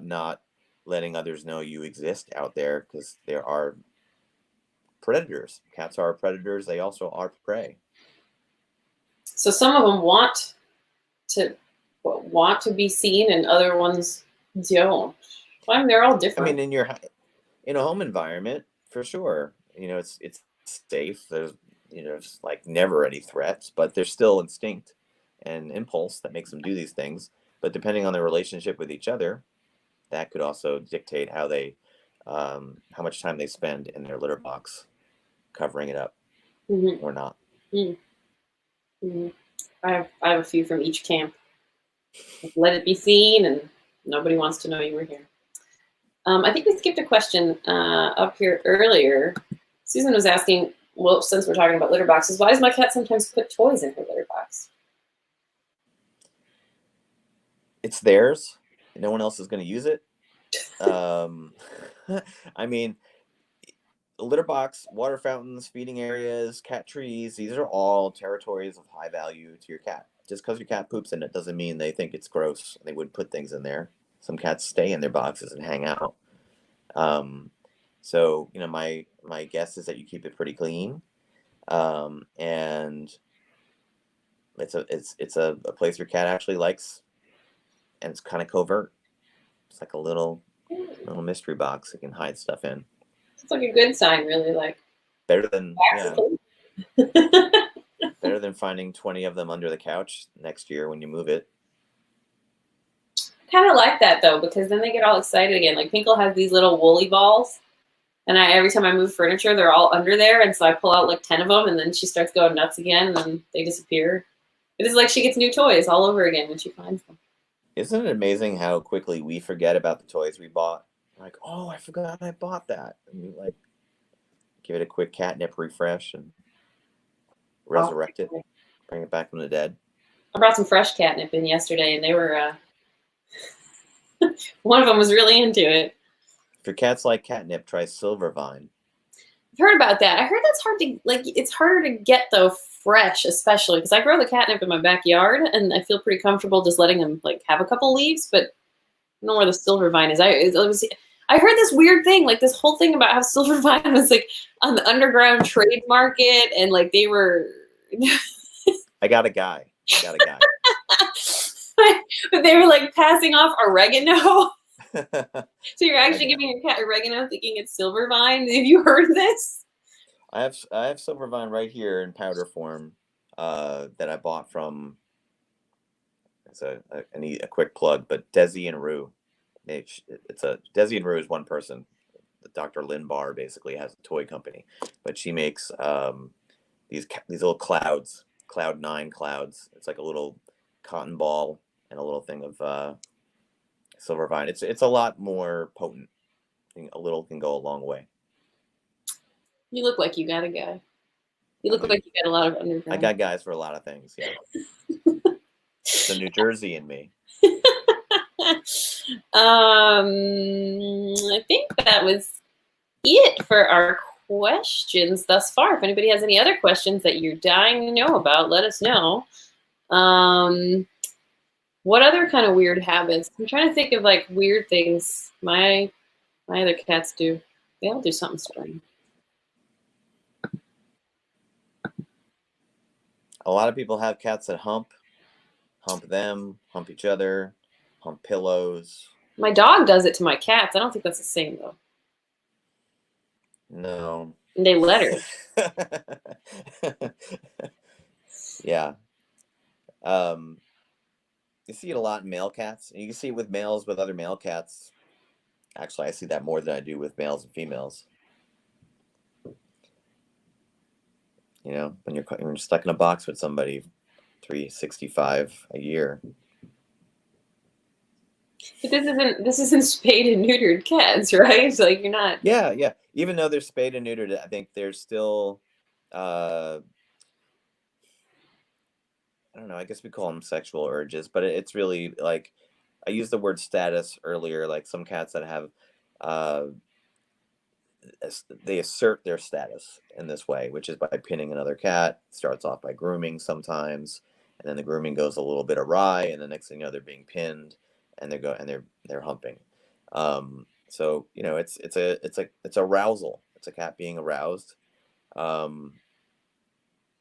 not letting others know you exist out there, because there are predators. Cats are predators. They also are prey. So some of them want to be seen, and other ones don't. I mean, they're all different. I mean, in a home environment, for sure, it's safe. There's like never any threats, but there's still instinct and impulse that makes them do these things. But depending on their relationship with each other, that could also dictate how much time they spend in their litter box, covering it up or not. Mm-hmm. I have a few from each camp. Let it be seen, and nobody wants to know you were here. I think we skipped a question up here earlier. Susan was asking, well, since we're talking about litter boxes, why does my cat sometimes put toys in her litter box? It's theirs. No one else is going to use it. I mean, litter box, water fountains, feeding areas, cat trees, these are all territories of high value to your cat. Just because your cat poops in it doesn't mean they think it's gross. They would put things in there. Some cats stay in their boxes and hang out. So, my guess is that you keep it pretty clean. And it's a place your cat actually likes, and it's kind of covert. It's like a little mystery box it can hide stuff in. It's like a good sign, really. Like better than better than finding 20 of them under the couch next year when you move it. I kind of like that though, because then they get all excited again. Like Pinkle has these little woolly balls, and every time I move furniture, they're all under there, and so I pull out like 10 of them, and then she starts going nuts again, and then they disappear. It is like she gets new toys all over again when she finds them. Isn't it amazing how quickly we forget about the toys we bought? Like, oh, I forgot I bought that. And you like give it a quick catnip refresh and resurrect it, bring it back from the dead. I brought some fresh catnip in yesterday, and they were one of them was really into it. If your cats like catnip, try Silvervine. I've heard about that. I heard that's hard to it's harder to get though fresh, especially because I grow the catnip in my backyard, and I feel pretty comfortable just letting them like have a couple leaves. But I don't know where the Silvervine is. I heard this weird thing, like this whole thing about how Silvervine was like on the underground trade market, and like they were. I got a guy. But they were like passing off oregano. So you're actually giving your cat oregano thinking it's Silvervine? Have you heard this? I have Silvervine right here in powder form that I bought from. It's a quick plug, but Desi and Rue. Desi and Rue is one person. Dr. Lynn Barr basically has a toy company, but she makes these little clouds, Cloud 9 clouds. It's like a little cotton ball and a little thing of Silvervine. It's a lot more potent. A little can go a long way. You look like you got a guy. You look like you got a lot of underground. I got guys for a lot of things. Yeah. It's the New Jersey in me. I think that was it for our questions thus far. If anybody has any other questions that you're dying to know about, let us know. What other kind of weird habits? I'm trying to think of like weird things my other cats do. They all do something strange. A lot of people have cats that hump them, hump each other, hump pillows. My dog does it to my cats. I don't think that's the same though. No. And they let her. Yeah. You see it a lot in male cats. And you can see it with males with other male cats. Actually, I see that more than I do with males and females. You know, when you're stuck in a box with somebody, 365 a year. But this isn't spayed and neutered cats, right? It's like you're not. Yeah, yeah. Even though they're spayed and neutered, I think there's still, I don't know. I guess we call them sexual urges, but it's really like, I used the word status earlier. Like some cats that have, uh, they assert their status in this way, which is by pinning another cat. Starts off by grooming sometimes, and then the grooming goes a little bit awry, and the next thing you know, they're being pinned, and they're humping. So you know, it's arousal. It's a cat being aroused, and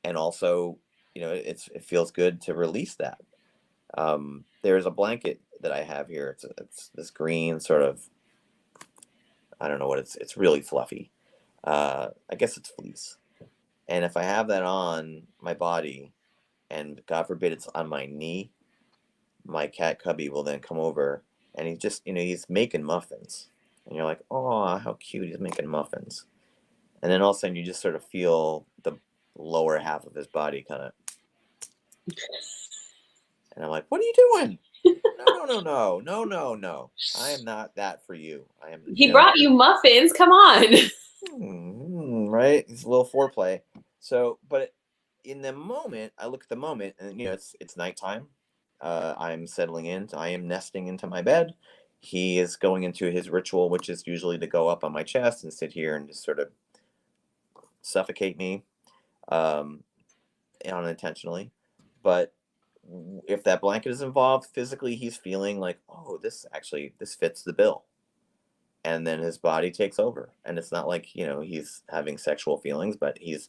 also, you know, it feels good to release that. There's a blanket that I have here. It's this green sort of, I don't know what it's really fluffy. I guess it's fleece. And if I have that on my body, and God forbid it's on my knee, my cat Cubby will then come over, and he's just, you know, he's making muffins. And you're like, oh, how cute, he's making muffins. And then all of a sudden you just sort of feel the lower half of his body kind of. And I'm like, what are you doing? No. I am not that for you. I am. He brought you muffins. Come on. Right? It's a little foreplay. So, but in the moment, I look at the moment, and you know, it's nighttime. I'm settling in. I am nesting into my bed. He is going into his ritual, which is usually to go up on my chest and sit here and just sort of suffocate me, unintentionally. But if that blanket is involved, physically, he's feeling like, oh, this fits the bill. And then his body takes over. And it's not like, you know, he's having sexual feelings, but it's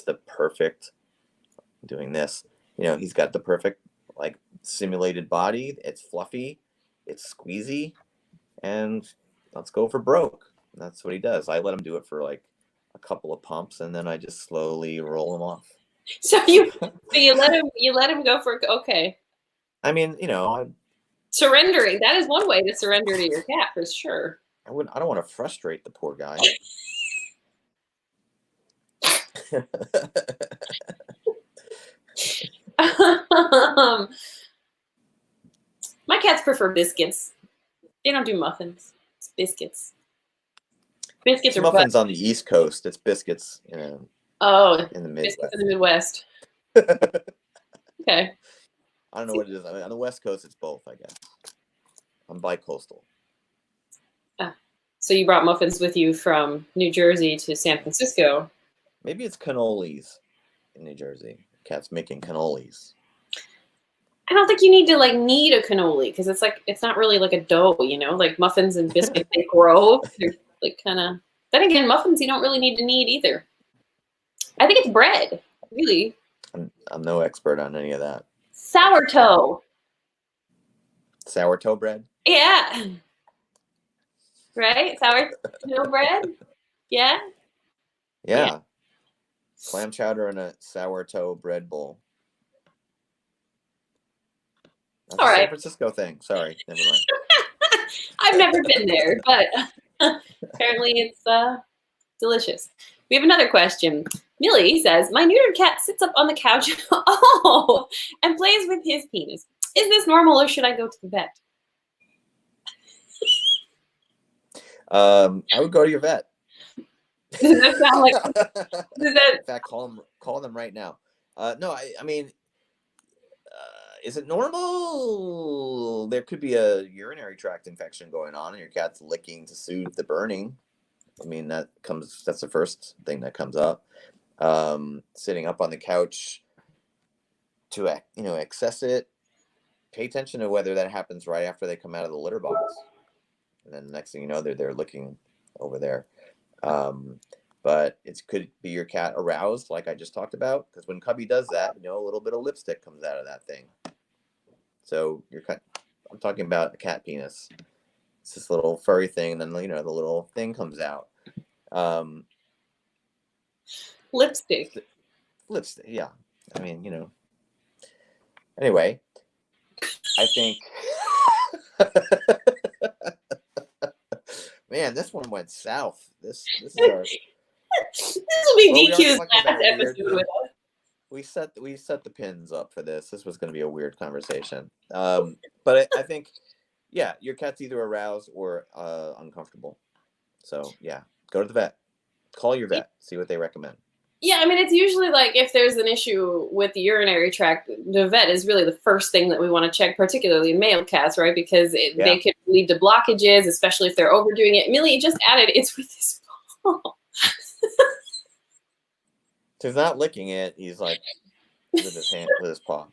the perfect, doing this, you know, he's got the perfect, like, simulated body. It's fluffy, it's squeezy, and let's go for broke. And that's what he does. I let him do it for like a couple of pumps, and then I just slowly roll him off. So you let him go for, okay. I mean, you know, surrendering. That is one way to surrender to your cat for sure. I don't want to frustrate the poor guy. My cats prefer biscuits. They don't do muffins. It's biscuits. Biscuits are muffins on the East Coast. It's biscuits, you know. Oh, in the Midwest. Biscuits in the Midwest. Okay. I don't know what it is. I mean, on the West Coast, it's both, I guess. I'm bi-coastal. So you brought muffins with you from New Jersey to San Francisco. Maybe it's cannolis in New Jersey. Cats making cannolis. I don't think you need to like knead a cannoli because it's not really like a dough, you know, like muffins and biscuits they grow. They're like kind of. Then again, muffins you don't really need to knead either. I think it's bread, really. I'm no expert on any of that. Sourdough. Sourdough bread? Yeah. Right? Sourdough bread? Yeah? Yeah. Clam chowder in a sourdough bread bowl. That's a San Francisco thing. Sorry, never mind. I've never been there, but apparently it's delicious. We have another question. Millie says, my neutered cat sits up on the couch and plays with his penis. Is this normal or should I go to the vet? I would go to your vet. Does that sound like... In fact, call them right now. No, I mean, is it normal? There could be a urinary tract infection going on and your cat's licking to soothe the burning. I mean, that's the first thing that comes up. Sitting up on the couch to, you know, access it. Pay attention to whether that happens right after they come out of the litter box. And then the next thing you know, they're looking over there. But it could be your cat aroused, like I just talked about, because when Cubby does that, a little bit of lipstick comes out of that thing. So I'm talking about a cat penis. It's this little furry thing, and then the little thing comes out. Lipstick. Lipstick, yeah. I mean, Anyway, I think. Man, this one went south. This is our. This will be Well, we are DQ's talking last about weird. episode with us. We set the pins up for this. This was going to be a weird conversation. But I think, yeah, your cat's either aroused or uncomfortable. So yeah, go to the vet. Call your vet. See what they recommend. Yeah, I mean, it's usually like if there's an issue with the urinary tract, the vet is really the first thing that we want to check, particularly in male cats, right? Because they could lead to blockages, especially if they're overdoing it. Millie just added, it's with his paw. So he's not licking it. He's like with his hand, with his paw.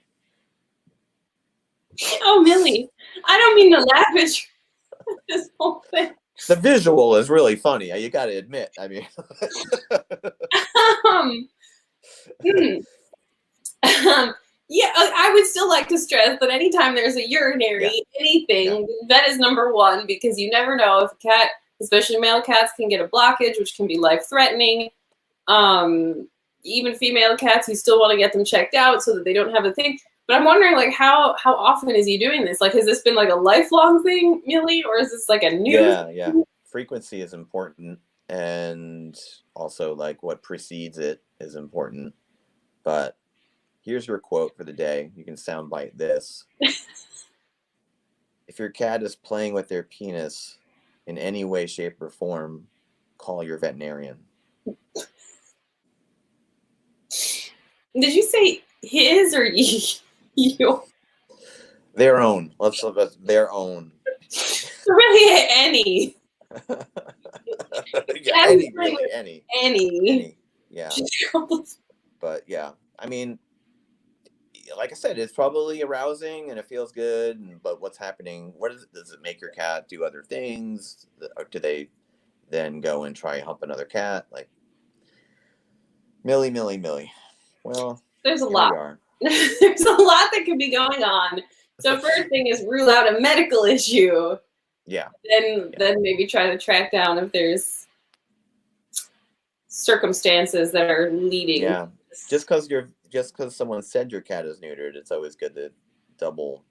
Oh, Millie, I don't mean to laugh at this whole thing. The visual is really funny. You got to admit. I mean, yeah, I would still like to stress that anytime there's a urinary anything, vet is number one, because you never know if a cat, especially male cats, can get a blockage, which can be life-threatening. Even female cats, you still want to get them checked out so that they don't have a thing. But I'm wondering, like, how often is he doing this? Like, has this been like a lifelong thing, Millie, or is this like a new? Yeah. Frequency is important, and also like what precedes it is important. But here's your quote for the day. You can soundbite this. If your cat is playing with their penis in any way, shape, or form, call your veterinarian. Did you say his or you? Their own. Let's look at their own. Really, any. Yeah, any. Yeah. But yeah, I mean, like I said, it's probably arousing and it feels good. But what's happening? Does it make your cat do other things? Or do they then go and try hump another cat? Like, Millie. Well, there's a lot. There's a lot that could be going on. So first thing is rule out a medical issue. Yeah. Then maybe try to track down if there's circumstances that are leading. Yeah. Just because someone said your cat is neutered, it's always good to double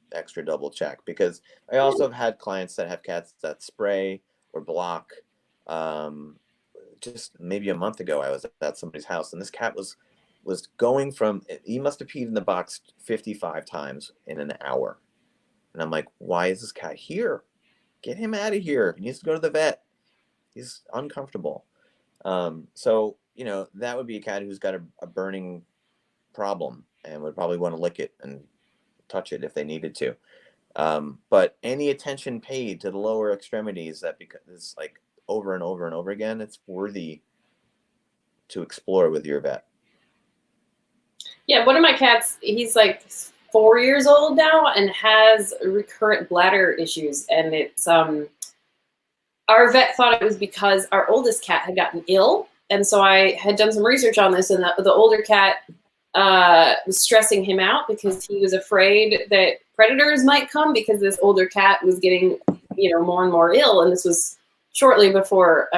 check, because I also have had clients that have cats that spray or block. Just maybe a month ago, I was at somebody's house, and this cat was going from, he must have peed in the box 55 times in an hour. And I'm like, why is this cat here? Get him out of here. He needs to go to the vet. He's uncomfortable. So, that would be a cat who's got a burning problem and would probably want to lick it and touch it if they needed to. But any attention paid to the lower extremities, that because like over and over and over again, it's worthy to explore with your vet. Yeah, one of my cats, he's like 4 years old now and has recurrent bladder issues. And it's our vet thought it was because our oldest cat had gotten ill. And so I had done some research on this, and the older cat was stressing him out because he was afraid that predators might come, because this older cat was getting, more and more ill. And this was shortly before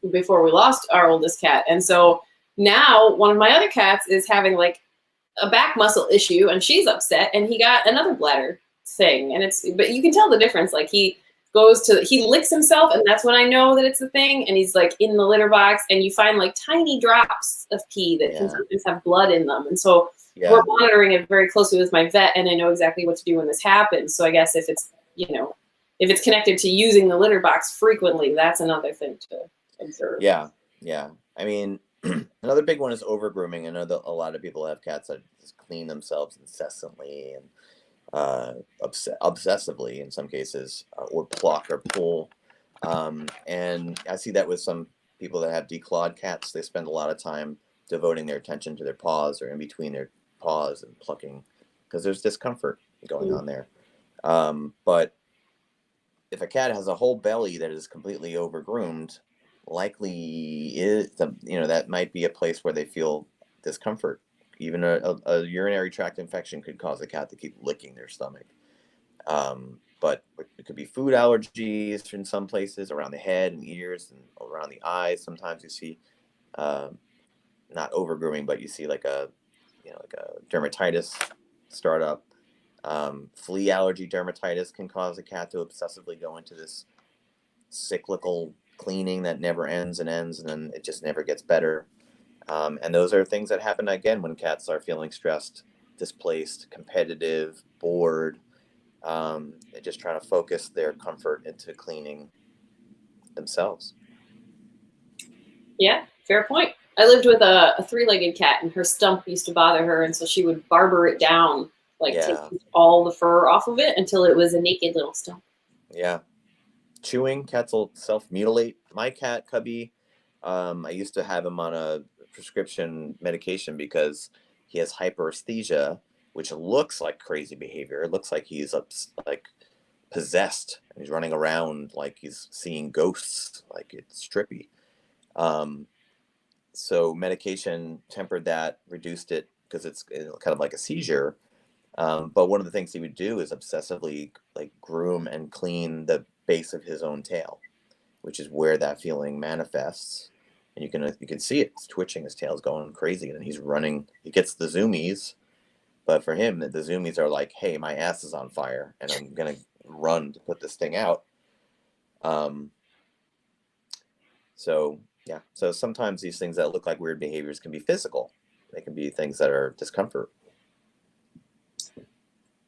we lost our oldest cat. And so now one of my other cats is having like a back muscle issue, and she's upset, and he got another bladder thing. And but you can tell the difference. Like he licks himself, and that's when I know that it's a thing. And he's like in the litter box, and you find like tiny drops of pee that can sometimes have blood in them. And so we're monitoring it very closely with my vet, and I know exactly what to do when this happens. So I guess if it's, if it's connected to using the litter box frequently, that's another thing to observe. Yeah. I mean, another big one is over grooming. I know that a lot of people have cats that just clean themselves incessantly and obsessively in some cases, or pluck or pull. And I see that with some people that have declawed cats. They spend a lot of time devoting their attention to their paws or in between their paws and plucking, because there's discomfort going on there. But if a cat has a whole belly that is completely overgroomed, likely is, that might be a place where they feel discomfort. Even a urinary tract infection could cause a cat to keep licking their stomach. But it could be food allergies in some places, around the head and ears and around the eyes. Sometimes you see, not over grooming, but you see like a dermatitis start up. Flea allergy dermatitis can cause a cat to obsessively go into this cyclical cleaning that never ends and ends, and then it just never gets better. And those are things that happen again when cats are feeling stressed, displaced, competitive, bored. They're just trying to focus their comfort into cleaning themselves. Yeah, fair point. I lived with a three-legged cat, and her stump used to bother her, and so she would barber it down, like take all the fur off of it until it was a naked little stump. Yeah. Chewing, cats will self-mutilate. My cat, Cubby, I used to have him on a prescription medication because he has hyperesthesia, which looks like crazy behavior. It looks like he's like possessed. He's running around like he's seeing ghosts, like it's trippy. So medication tempered that, reduced it because it's kind of like a seizure. But one of the things he would do is obsessively like groom and clean the base of his own tail, which is where that feeling manifests. And you can see it. It's twitching. His tail's going crazy, and he's running. He gets the zoomies, but for him, the zoomies are like, "Hey, my ass is on fire, and I'm gonna run to put this thing out." So yeah. So sometimes these things that look like weird behaviors can be physical. They can be things that are discomfort.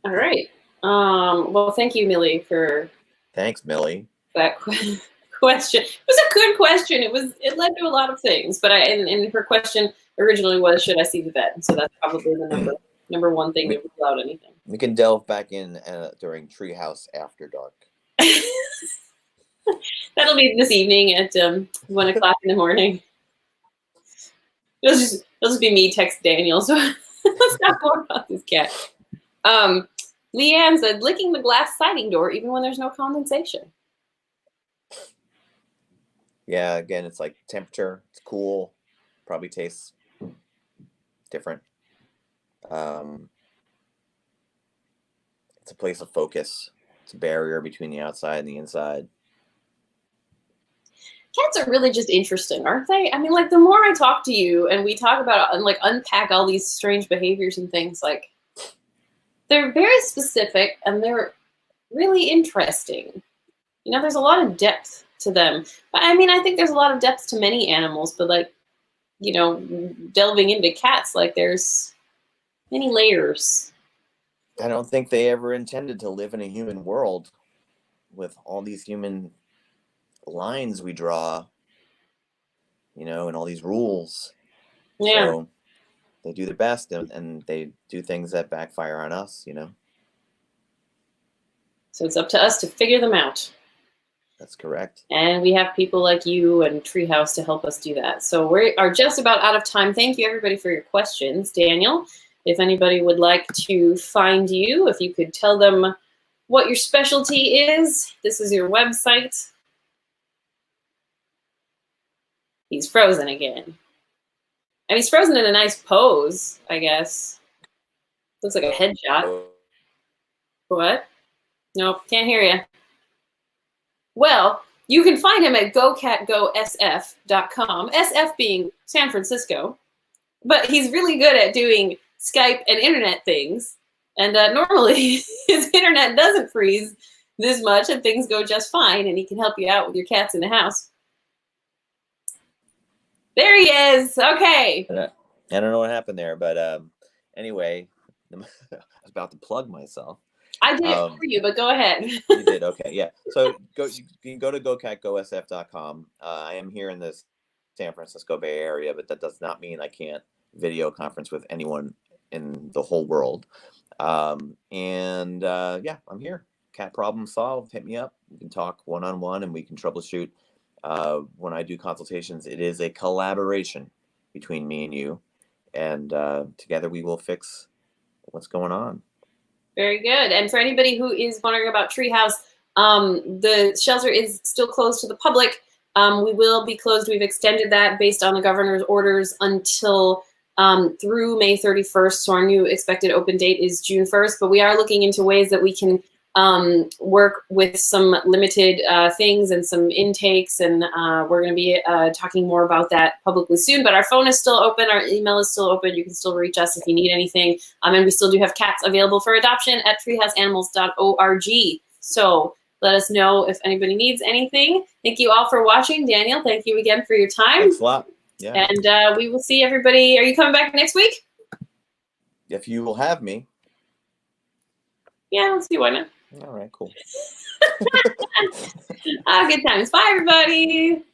All right. Well, thank you, Millie, for. Thanks, Millie. That question. It was a good question. It led to a lot of things, but and her question originally was, should I see the vet? So that's probably the number one thing to rule out anything. We can delve back in during Treehouse After Dark. That'll be this evening at 1 o'clock in the morning. It'll just be me text Daniel. So let's talk more about this cat. Leanne said, licking the glass sliding door even when there's no condensation. Yeah, again, it's like temperature. It's cool. Probably tastes different. It's a place of focus. It's a barrier between the outside and the inside. Cats are really just interesting, aren't they? I mean, like, the more I talk to you and we talk about and like unpack all these strange behaviors and things, like, they're very specific and they're really interesting. You know, there's a lot of depth to them. I mean, I think there's a lot of depth to many animals, but like, you know, delving into cats, like there's many layers. I don't think they ever intended to live in a human world with all these human lines we draw, you know, and all these rules. Yeah. So they do their best and they do things that backfire on us, you know. So it's up to us to figure them out. That's correct. And we have people like you and Treehouse to help us do that. So we are just about out of time. Thank you, everybody, for your questions. Daniel, if anybody would like to find you, if you could tell them what your specialty is, this is your website. He's frozen again. And he's frozen in a nice pose, I guess. Looks like a headshot. What? Nope, can't hear you. Well, you can find him at gocatgosf.com, SF being San Francisco. But he's really good at doing Skype and internet things. And normally his internet doesn't freeze this much and things go just fine, and he can help you out with your cats in the house. There he is. Okay. I don't know what happened there, but anyway, I was about to plug myself. I did it for you, but go ahead. You did, okay, yeah. So you can go to gocatgosf.com. I am here in the San Francisco Bay Area, but that does not mean I can't video conference with anyone in the whole world. Yeah, I'm here. Cat problem solved. Hit me up. We can talk one-on-one and we can troubleshoot. When I do consultations, it is a collaboration between me and you, and together we will fix what's going on. Very good. And for anybody who is wondering about Treehouse, the shelter is still closed to the public. We will be closed. We've extended that based on the governor's orders until through May 31st. So our new expected open date is June 1st. But we are looking into ways that we can work with some limited things and some intakes. And we're going to be talking more about that publicly soon. But our phone is still open. Our email is still open. You can still reach us if you need anything. And we still do have cats available for adoption at treehouseanimals.org. So let us know if anybody needs anything. Thank you all for watching. Daniel, thank you again for your time. Thanks a lot. Yeah. And we will see everybody. Are you coming back next week? If you will have me. Yeah, let's see. Why not? All right, cool. Good times. Bye, everybody.